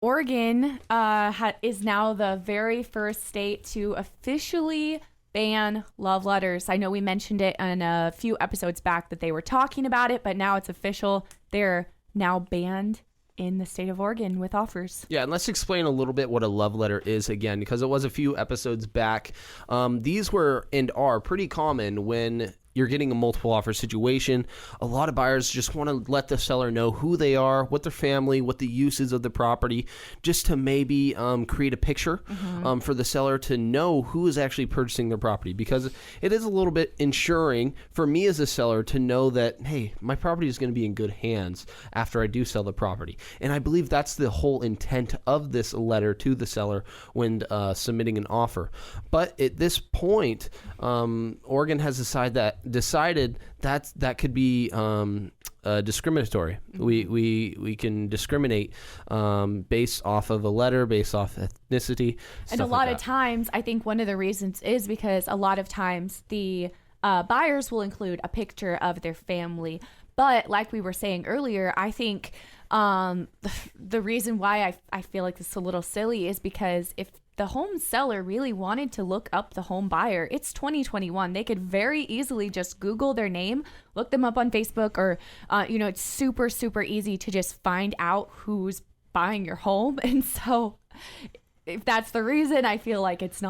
Oregon is now the very first state to officially ban love letters. I know we mentioned it in a few episodes back that they were talking about it, but now it's official. They're now banned in the state of Oregon with offers. Yeah, and let's explain a little bit what a love letter is again, because it was a few episodes back. These were and are pretty common when you're getting a multiple offer situation. A lot of buyers just want to let the seller know who they are, what their family, what the use is of the property, just to maybe create a picture for the seller to know who is actually purchasing their property, because it is a little bit ensuring for me as a seller to know that, hey, my property is going to be in good hands after I do sell the property. And I believe that's the whole intent of this letter to the seller when submitting an offer. But at this point, Oregon has decided that could be discriminatory. We can discriminate based off of a letter, based off ethnicity, and a lot of times, I think one of the reasons is because a lot of times the buyers will include a picture of their family. But like we were saying earlier, I think the reason why I feel like it's a little silly is because if the home seller really wanted to look up the home buyer, it's 2021. They could very easily just Google their name, look them up on Facebook, or, it's super, super easy to just find out who's buying your home. And so if that's the reason, I feel like it's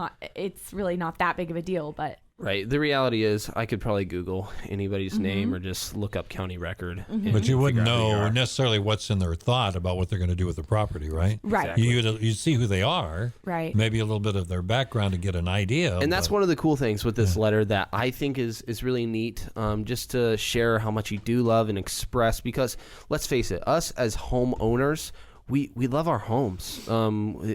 really not that big of a deal, but. Right. The reality is I could probably Google anybody's name or just look up county record. But you wouldn't know necessarily what's in their thought about what they're going to do with the property, right? Right. Exactly. You see who they are. Right. Maybe a little bit of their background to get an idea. And that's one of the cool things with this letter that I think is really neat, just to share how much you do love and express, because let's face it, us as homeowners, we love our homes.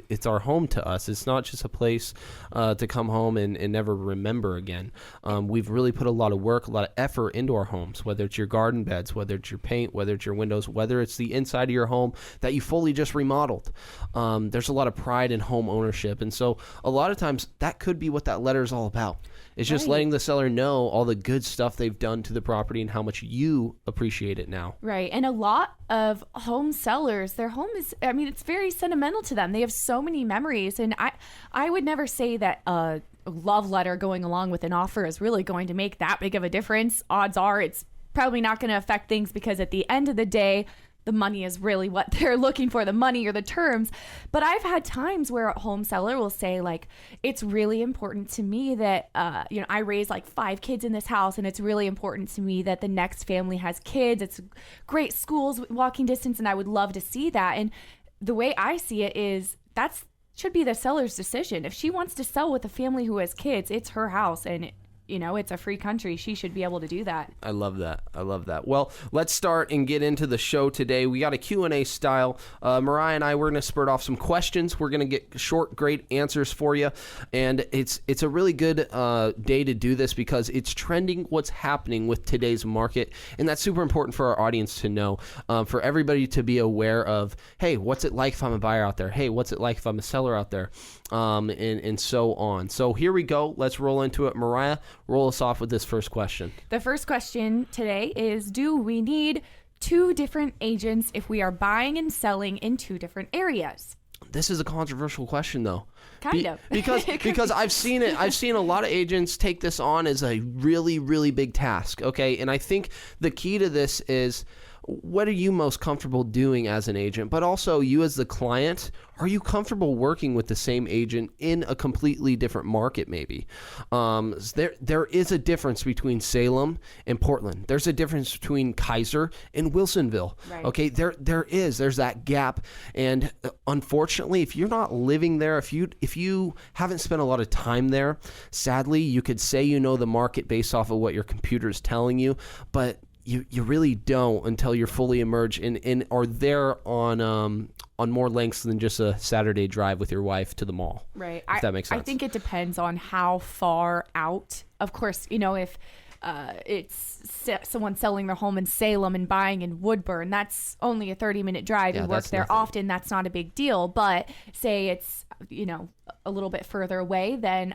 It's our home to us. It's not just a place to come home and never remember again. We've really put a lot of work, a lot of effort into our homes, whether it's your garden beds, whether it's your paint, whether it's your windows, whether it's the inside of your home that you fully just remodeled. There's a lot of pride in home ownership. And so a lot of times that could be what that letter is all about. It's just letting the seller know all the good stuff they've done to the property and how much you appreciate it now. Right. And a lot of home sellers, their home is, it's very sentimental to them. They have so many memories. And I would never say that a love letter going along with an offer is really going to make that big of a difference. Odds are it's probably not going to affect things, because at the end of the day, the money is really what they're looking for, the money or the terms. But I've had times where a home seller will say, like, it's really important to me that, I raised like 5 kids in this house, and it's really important to me that the next family has kids. It's great schools, walking distance, and I would love to see that. And the way I see it is should be the seller's decision. If she wants to sell with a family who has kids, it's her house, and it's a free country. She should be able to do that. I love that. Well, let's start and get into the show today. We got a Q&A style. Mariah and I, we're going to spurt off some questions. We're going to get short, great answers for you. And it's a really good day to do this, because it's trending what's happening with today's market. And that's super important for our audience to know, for everybody to be aware of, hey, what's it like if I'm a buyer out there? Hey, what's it like if I'm a seller out there? And so on. So here we go. Let's roll into it. Mariah, roll us off with this first question. The first question today is, do we need 2 different agents if we are buying and selling in 2 different areas? This is a controversial question, though. Kind of. Because I've seen it. I've seen a lot of agents take this on as a really, really big task. Okay. And I think the key to this is, what are you most comfortable doing as an agent? But also, you as the client, are you comfortable working with the same agent in a completely different market maybe? There is a difference between Salem and Portland. There's a difference between Kaiser and Wilsonville. Right. Okay, there's that gap. And unfortunately, if you're not living there, if you haven't spent a lot of time there, sadly, you could say you know the market based off of what your computer is telling you, but you really don't until you're fully immersed and are there on more lengths than just a Saturday drive with your wife to the mall. Right. If that makes sense. I think it depends on how far out. Of course, if it's someone selling their home in Salem and buying in Woodburn, that's only a 30-minute drive. You work there often. That's not a big deal. But say it's, a little bit further away, then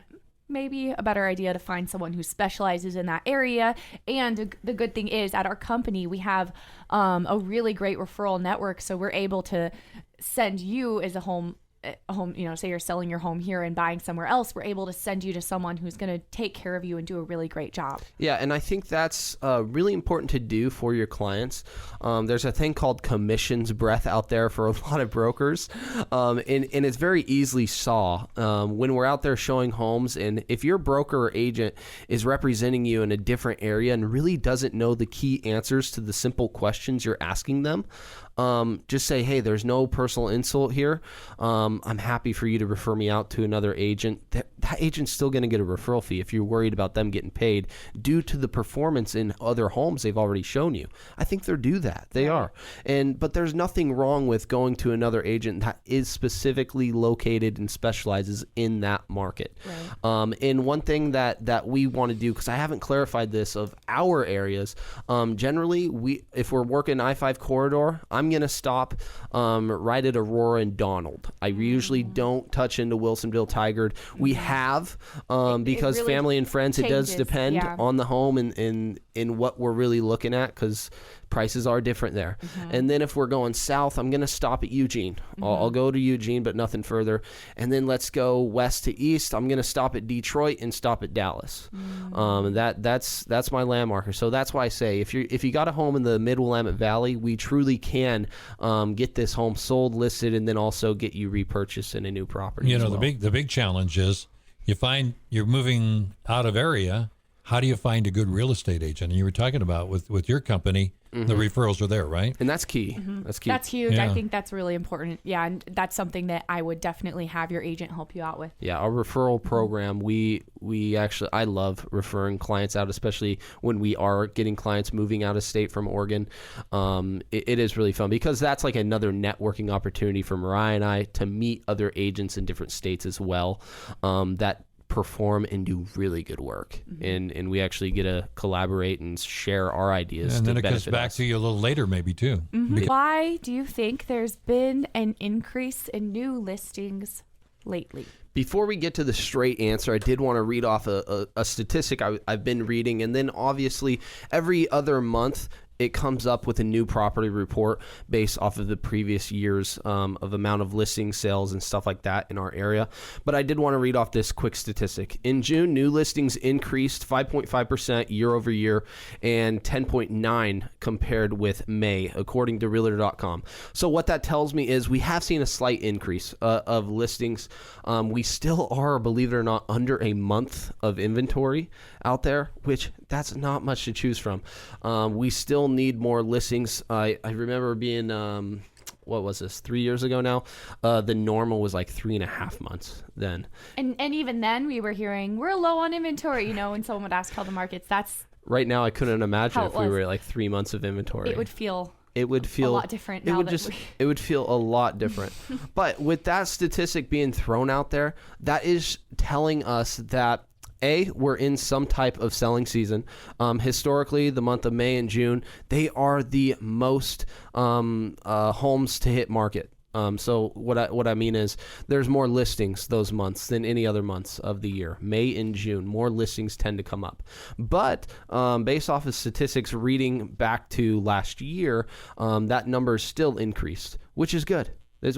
maybe a better idea to find someone who specializes in that area. And the good thing is, at our company, we have a really great referral network. So we're able to send you as a home, say you're selling your home here and buying somewhere else, we're able to send you to someone who's going to take care of you and do a really great job. Yeah, and I think that's really important to do for your clients. There's a thing called commissions breath out there for a lot of brokers, and it's very easily saw when we're out there showing homes. And if your broker or agent is representing you in a different area and really doesn't know the key answers to the simple questions you're asking them, just say, hey, there's no personal insult here. I'm happy for you to refer me out to another agent. That agent's still going to get a referral fee if you're worried about them getting paid due to the performance in other homes they've already shown you. I think they're due that. They are. But there's nothing wrong with going to another agent that is specifically located and specializes in that market. Right. And one thing that we want to do, because I haven't clarified this of our areas, generally, if we're working I-5 corridor, I'm going to stop right at Aurora and Donald. I usually don't touch into Wilsonville, Tigard. We have because really family and friends, changes. it does depend on the home and what we're really looking at, because prices are different there. And then if we're going south, I'm going to stop at Eugene. I'll go to Eugene, but nothing further. And then let's go west to east. I'm going to stop at Detroit and stop at Dallas. That's my landmarker. So that's why I say if you got a home in the Mid-Willamette Valley, we truly can get this home sold, listed, and then also get you repurchased in a new property. The big challenge is you find you're moving out of area. How do you find a good real estate agent? And you were talking about with your company, the referrals are there, right? And that's key. That's key. That's huge. Yeah. I think that's really important. Yeah, and that's something that I would definitely have your agent help you out with. Yeah, our referral program, we actually, I love referring clients out, especially when we are getting clients moving out of state from Oregon. It is really fun because that's like another networking opportunity for Mariah and I to meet other agents in different states as well that perform and do really good work, and we actually get to collaborate and share our ideas. And then it comes benefit back us. to you a little later, maybe too. Why do you think there's been an increase in new listings lately? Before we get to the straight answer, I did want to read off a statistic I've been reading, and then obviously every other month it comes up with a new property report based off of the previous years of amount of listing sales and stuff like that in our area. But I did want to read off this quick statistic. In June, new listings increased 5.5% year over year and 10.9% compared with May, according to Realtor.com. So what that tells me is we have seen a slight increase of listings. We still are, believe it or not, under a month of inventory out there, which that's not much to choose from. We still need more listings. I remember being, what was this, 3 years ago now? The normal was like 3.5 months then. And even then we were hearing, we're low on inventory, when someone would ask how the market's, that's... Right now I couldn't imagine if we were at like 3 months of inventory. It would feel a lot different. It would feel a lot different. But with that statistic being thrown out there, that is telling us that we're in some type of selling season. Historically, the month of May and June, they are the most homes to hit market. So what I mean is there's more listings those months than any other months of the year. May and June, more listings tend to come up. But based off of statistics reading back to last year, that number is still increased, which is good.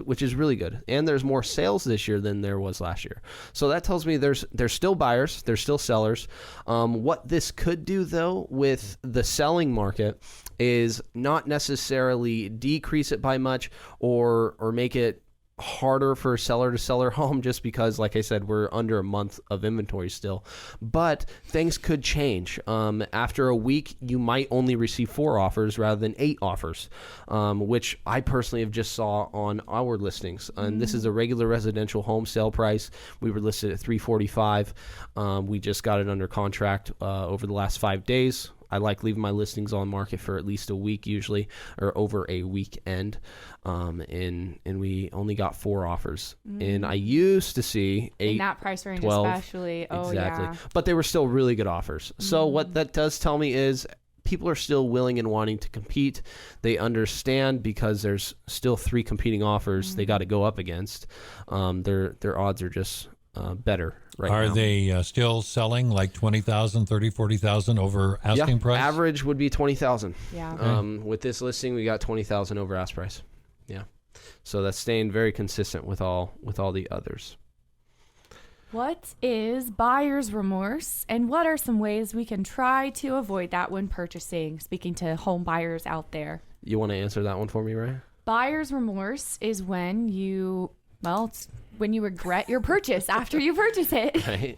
Which is really good. And there's more sales this year than there was last year. So that tells me there's still buyers, there's still sellers. What this could do, though, with the selling market is not necessarily decrease it by much or make it harder for a seller to sell their home just because, like I said, we're under a month of inventory still. But things could change. After a week, you might only receive 4 offers rather than 8 offers, which I personally have just saw on our listings. And this is a regular residential home sale price. We were listed at $345. We just got it under contract over the last 5 days. I like leaving my listings on market for at least a week usually, or over a weekend. And we only got 4 offers. And I used to see 8, in that price range 12, especially. exactly. Yeah. But they were still really good offers. So what that does tell me is people are still willing and wanting to compete. They understand because there's still 3 competing offers they got to go up against. Their odds are just better right now. Are they still selling like 20,000, 30, 40,000 over asking price? Average would be 20,000. Yeah. With this listing, we got 20,000 over ask price. Yeah. So that's staying very consistent with all the others. What is buyer's remorse, and what are some ways we can try to avoid that when purchasing? Speaking to home buyers out there. You want to answer that one for me, Ryan? Buyer's remorse is when it's when you regret your purchase after you purchase it. Right.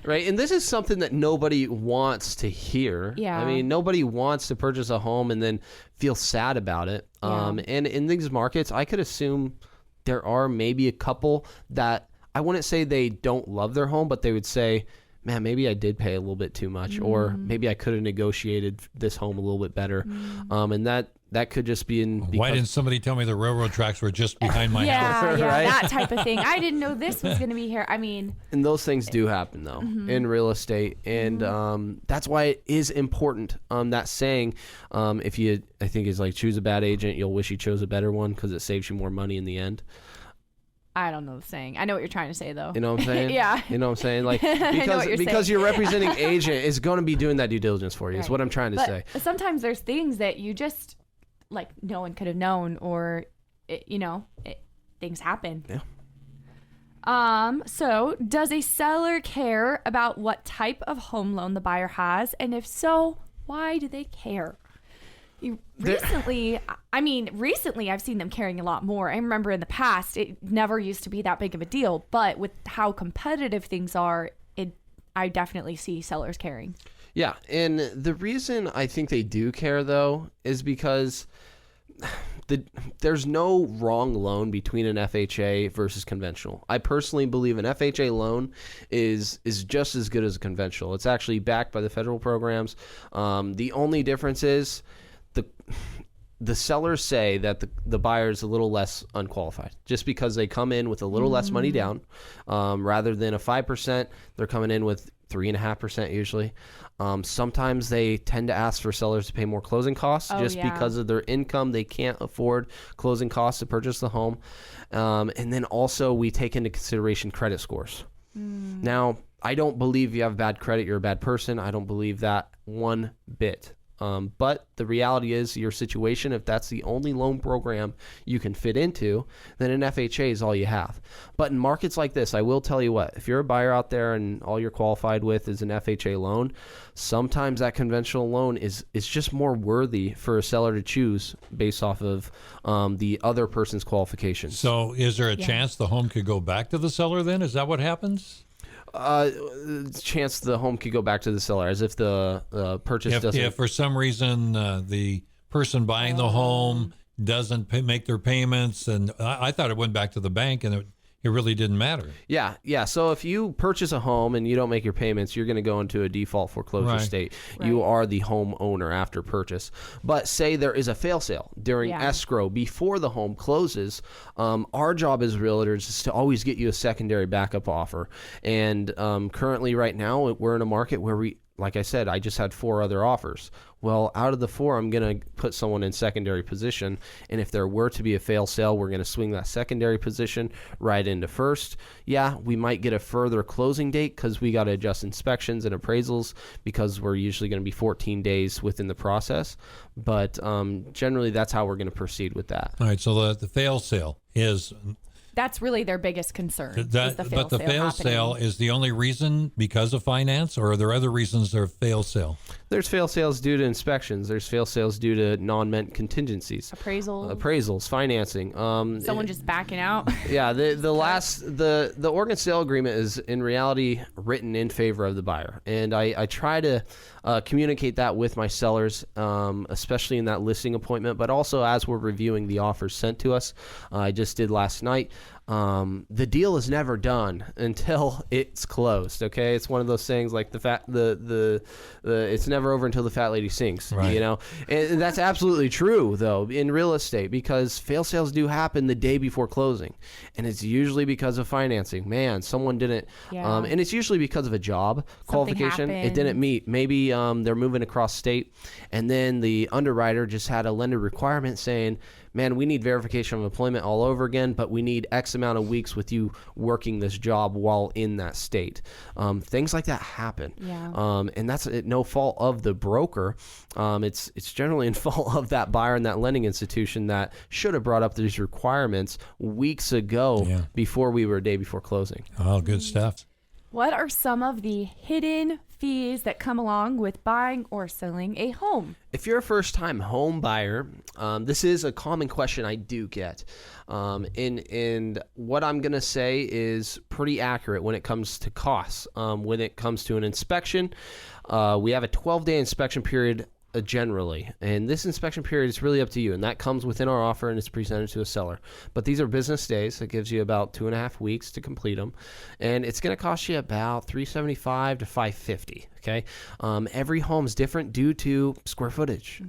Right. And this is something that nobody wants to hear. Yeah. I mean, nobody wants to purchase a home and then feel sad about it. Yeah. And in these markets, I could assume there are maybe a couple that I wouldn't say they don't love their home, but they would say, man, maybe I did pay a little bit too much, or maybe I could have negotiated this home a little bit better. And that could just be Why didn't somebody tell me the railroad tracks were just behind my house? Yeah, Right? that type of thing. I didn't know this was going to be here. I mean, and those things do happen though in real estate, and that's why it is important. That saying, if you, I think is like, choose a bad agent, you'll wish you chose a better one because it saves you more money in the end. I don't know the saying. I know what you're trying to say, though. You know what I'm saying? Yeah. You know what I'm saying? Like, you're because saying. your representing agent is going to be doing that due diligence for you. Is Right. what I'm trying to say. Sometimes there's things that you just, like, no one could have known, or, things happen. Yeah. So does a seller care about what type of home loan the buyer has? And if so, why do they care? Recently I've seen them caring a lot more. I remember in the past, it never used to be that big of a deal, but with how competitive things are, I definitely see sellers caring. Yeah. And the reason I think they do care, though, is because there's no wrong loan between an FHA versus conventional. I personally believe an FHA loan is just as good as a conventional. It's actually backed by the federal programs. The only difference is the sellers say that the buyer is a little less unqualified just because they come in with a little less money down. Rather than a 5%, they're coming in with 3.5% usually. Sometimes they tend to ask for sellers to pay more closing costs because of their income. They can't afford closing costs to purchase the home. And then also we take into consideration credit scores. Now, I don't believe you have bad credit, you're a bad person. I don't believe that one bit. But the reality is your situation, if that's the only loan program you can fit into, then an FHA is all you have. But in markets like this, I will tell you what, if you're a buyer out there and all you're qualified with is an FHA loan, sometimes that conventional loan is just more worthy for a seller to choose based off of the other person's qualifications. So is there a chance the home could go back to the seller then? Is that what happens? Chance the home could go back to the seller as if the purchase doesn't. If for some reason the person buying the home doesn't make their payments, and I thought it went back to the bank, and it really didn't matter. Yeah. So if you purchase a home and you don't make your payments, you're going to go into a default foreclosure state. Right. You are the homeowner after purchase. But say there is a fail sale during escrow before the home closes, our job as realtors is to always get you a secondary backup offer. And currently right now we're in a market where like I said, I just had 4 other offers. Well, out of the 4, I'm going to put someone in secondary position. And if there were to be a fail sale, we're going to swing that secondary position right into first. Yeah, we might get a further closing date because we got to adjust inspections and appraisals because we're usually going to be 14 days within the process. But generally, that's how we're going to proceed with that. All right, so the fail sale is... That's really their biggest concern. But the fail sale is the only reason because of finance, or are there other reasons there's fail sale? There's fail sales due to inspections. There's fail sales due to non-met contingencies. Appraisals, financing. Someone just backing out. Yeah, the Oregon sale agreement is in reality written in favor of the buyer. And I try to communicate that with my sellers, especially in that listing appointment, but also as we're reviewing the offers sent to us. I just did last night. The deal is never done until it's closed. Okay, it's one of those things like it's never over until the fat lady sings. Right. You know, and that's absolutely true though in real estate because fail sales do happen the day before closing, and it's usually because of financing. Man, someone didn't, and it's usually because of a job qualification. It didn't meet. Maybe they're moving across state, and then the underwriter just had a lender requirement saying, man, we need verification of employment all over again, but we need X X amount of weeks with you working this job while in that state. Things like that happen. Yeah. And that's no fault of the broker. It's generally in fault of that buyer and that lending institution that should have brought up these requirements weeks ago before we were a day before closing. Oh, good stuff. What are some of the hidden fees that come along with buying or selling a home? If you're a first-time home buyer, this is a common question I do get. And what I'm going to say is pretty accurate when it comes to costs. When it comes to an inspection, we have a 12-day inspection period generally, and this inspection period is really up to you, and that comes within our offer and it's presented to a seller. But these are business days. It gives you about 2.5 weeks to complete them, and it's going to cost you about $375 to $550. Okay, every home is different due to square footage,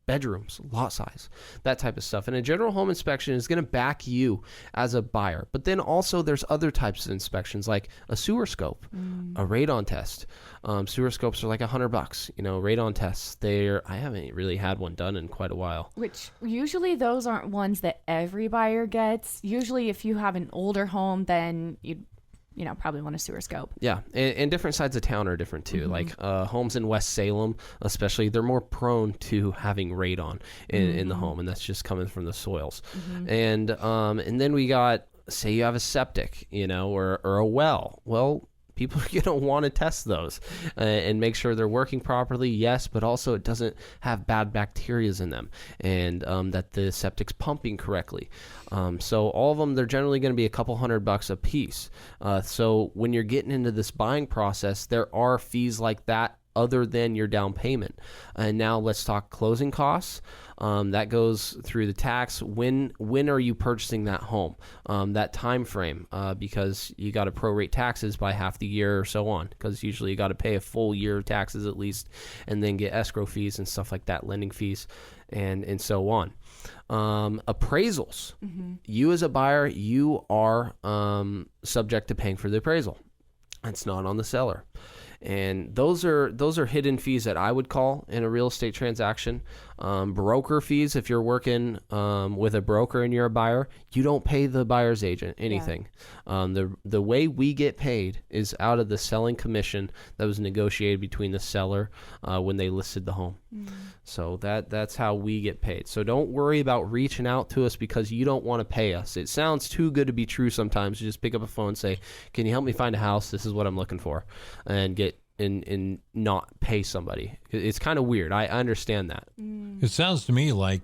bedrooms, lot size, that type of stuff. And a general home inspection is going to back you as a buyer. But then also there's other types of inspections like a sewer scope, a radon test. Sewer scopes are like $100. Radon tests. I haven't really had one done in quite a while. Which usually those aren't ones that every buyer gets. Usually, if you have an older home, then you'd probably want a sewer scope. Yeah, and different sides of town are different too. Like homes in West Salem, especially, they're more prone to having radon in the home, and that's just coming from the soils. And then we got, say you have a septic, or a well. Well, people are going to want to test those and make sure they're working properly, yes, but also it doesn't have bad bacteria in them, and that the septic's pumping correctly. So all of them, they're generally going to be a couple $100 a piece. So when you're getting into this buying process, there are fees like that other than your down payment. And now let's talk closing costs. That goes through the tax. When are you purchasing that home? That time frame, because you got to prorate taxes by half the year or so on, because usually you got to pay a full year of taxes at least, and then get escrow fees and stuff like that, lending fees, and so on. Appraisals. You as a buyer, you are subject to paying for the appraisal. It's not on the seller. And those are hidden fees that I would call in a real estate transaction. Broker fees, if you're working with a broker and you're a buyer, you don't pay the buyer's agent anything. The way we get paid is out of the selling commission that was negotiated between the seller when they listed the home. So that's how we get paid. So don't worry about reaching out to us because you don't want to pay us. It sounds too good to be true sometimes. You just pick up a phone and say, can you help me find a house? This is what I'm looking for. And get and not pay somebody. It's kind of weird. I understand that. It sounds to me like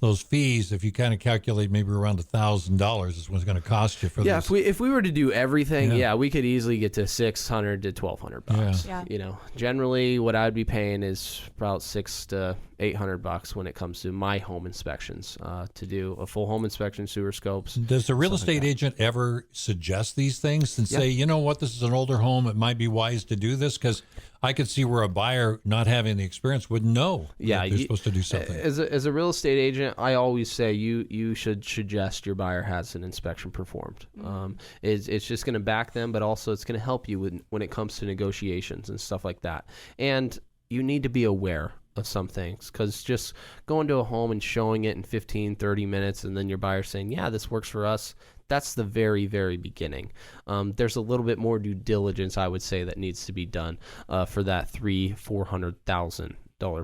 those fees, if you kind of calculate maybe around $1,000 is what's going to cost you for this. If we were to do everything, we could easily get to $600 to $1,200. Yeah. Generally what I'd be paying is about $600 to $800 when it comes to my home inspections, to do a full home inspection, sewer scopes. Does the real estate agent ever suggest these things and say, you know what, this is an older home, it might be wise to do this? Because I could see where a buyer not having the experience would know that they're supposed to do something. As a real estate agent, I always say you should suggest your buyer has an inspection performed. It's just going to back them, but also it's going to help you when it comes to negotiations and stuff like that. And you need to be aware of some things, because just going to a home and showing it in 15, 30 minutes and then your buyer saying, yeah, this works for us, that's the very, very beginning. There's a little bit more due diligence, I would say, that needs to be done for that $400,000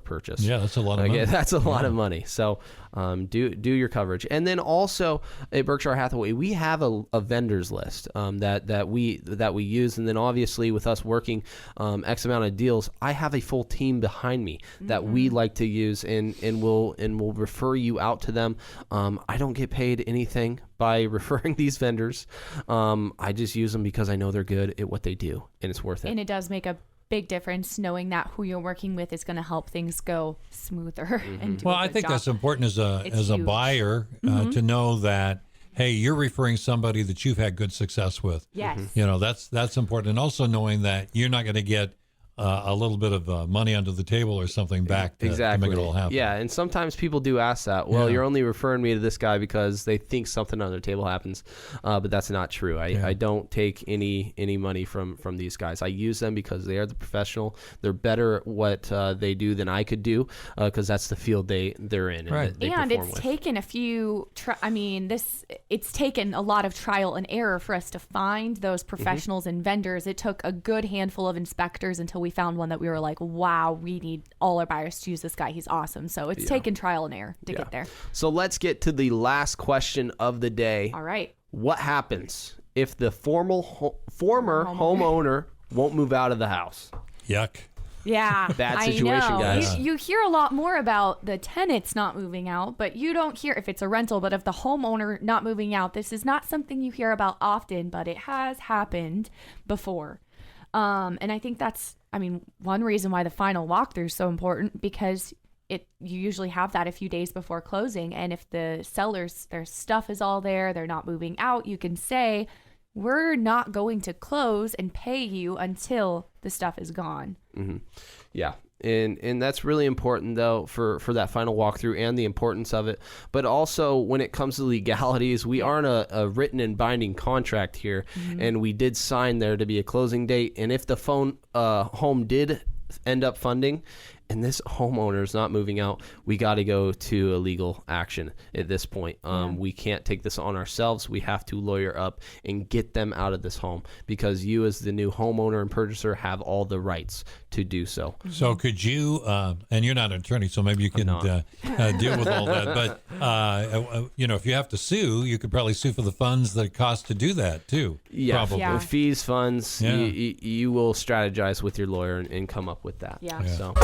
purchase. Yeah, that's a lot of money. That's a lot of money. So do your coverage. And then also at Berkshire Hathaway, we have a vendors list that we use. And then obviously with us working X amount of deals, I have a full team behind me that we like to use and will refer you out to them. I don't get paid anything by referring these vendors. I just use them because I know they're good at what they do and it's worth it. And it does make a big difference knowing that who you're working with is going to help things go smoother. And do I think job. That's important as a huge. buyer to know that, hey, you're referring somebody that you've had good success with. Yes. That's important. And also knowing that you're not going to get a little bit of money under the table or something back to exactly. make it all happen. Yeah, and sometimes people do ask that. Well, you're only referring me to this guy because they think something under the table happens, but that's not true. I don't take any money from these guys. I use them because they are the professional. They're better at what they do than I could do because that's the field they're in. Right. And it's taken a few. It's taken a lot of trial and error for us to find those professionals and vendors. It took a good handful of inspectors until we found one that we were like, wow, we need all our buyers to use this guy. He's awesome. So it's taken trial and error to get there. So let's get to the last question of the day. All right. What happens if the former homeowner won't move out of the house? Yuck. Yeah, bad situation, I know. guys. You hear a lot more about the tenants not moving out, but you don't hear if it's a rental, but if the homeowner not moving out. This is not something you hear about often, but it has happened before. And I think that's, one reason why the final walkthrough is so important, because you usually have that a few days before closing. And if the sellers, their stuff is all there, they're not moving out, you can say, we're not going to close and pay you until the stuff is gone. Mm-hmm. Yeah. And that's really important, though, for that final walkthrough and the importance of it. But also, when it comes to legalities, we aren't a written and binding contract here. Mm-hmm. And we did sign there to be a closing date. And if the home did end up funding and this homeowner is not moving out, we got to go to a legal action at this point. We can't take this on ourselves. We have to lawyer up and get them out of this home, because you as the new homeowner and purchaser have all the rights to do so. So could you, and you're not an attorney, so maybe you can deal with all that, but if you have to sue, you could probably sue for the funds that it costs to do that too. Yeah, probably. Yeah. Fees, funds, you will strategize with your lawyer and come up with that. Yeah. So.